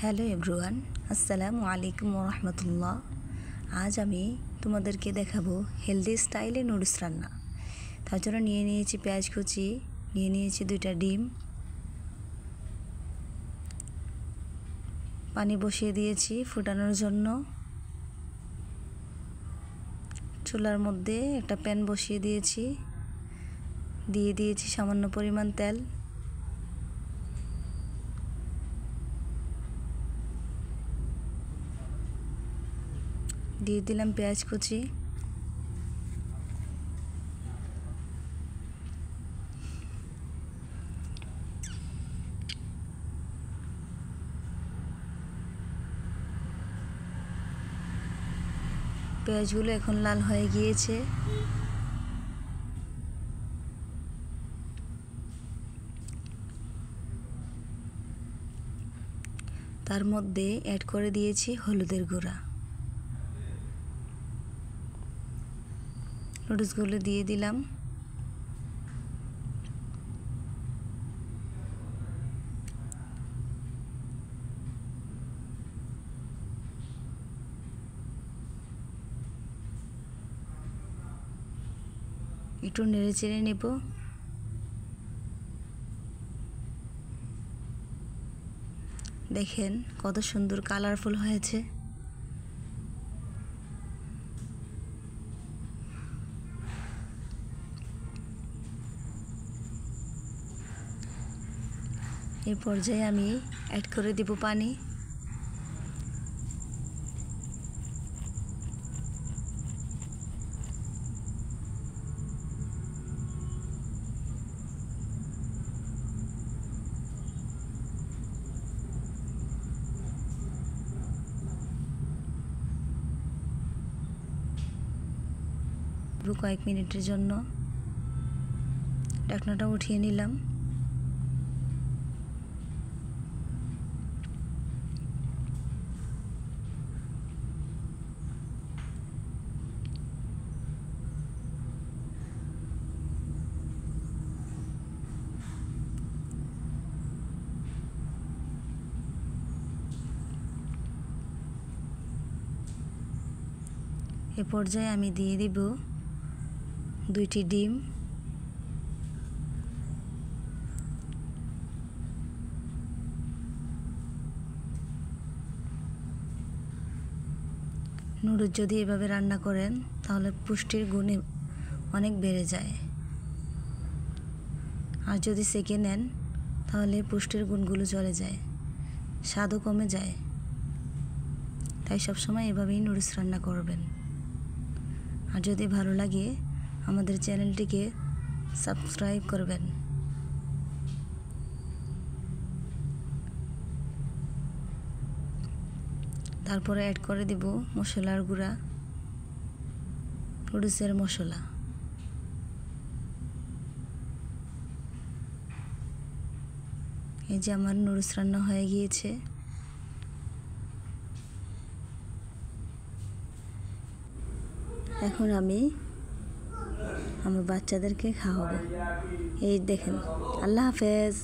Hello everyone, আসসালামু আলাইকুম ওরহমতুল্লাহ। আজ আমি তোমাদেরকে দেখাবো হেলদি স্টাইলে নুডলস রান্না। তার জন্য নিয়ে নিয়েছি পেঁয়াজ কুচি, নিয়ে নিয়েছি 2টা ডিম, পানি বসিয়ে দিয়েছি ফুটানোর জন্য। চুলার মধ্যে একটা প্যান বসিয়ে দিয়েছি, দিয়ে দিয়েছি সামান্য পরিমাণ তেল। দিয়ে দিলাম পেঁয়াজ কুচি, পেঁয়াজগুলো এখন লাল হয়ে গিয়েছে। তার মধ্যে অ্যাড করে দিয়েছি হলুদের গুঁড়া। নুডলসগুলো দিয়ে দিলাম। একটু নেড়ে চেড়ে নেব। দেখেন কত সুন্দর কালারফুল হয়েছে। এই পর্যায়ে আমি অ্যাড করে দেব পানি। কয়েক মিনিটের জন্য ঢাকনাটা উঠিয়ে নিলাম। এ পর্যায়ে আমি দিয়ে দিব 2টি ডিম। নুডলস যদি এভাবে রান্না করেন তাহলে পুষ্টির গুণ অনেক বেড়ে যায়, আর যদি সেকে নেন তাহলে পুষ্টির গুণগুলো চলে যায়, স্বাদও কমে যায়। তাই সবসময় এভাবেই নুডলস রান্না করবেন। আর যদি ভালো লাগে আমাদের চ্যানেলটিকে সাবস্ক্রাইব করবেন। তারপরে অ্যাড করে দিব মশলার গুঁড়া, নুডলসের মশলা। এই যে আমার নুডলস রান্না হয়ে গিয়েছে। এখন আমি আমার বাচ্চাদেরকে খাওয়াবো। এই দেখেন, আল্লাহ হাফেজ।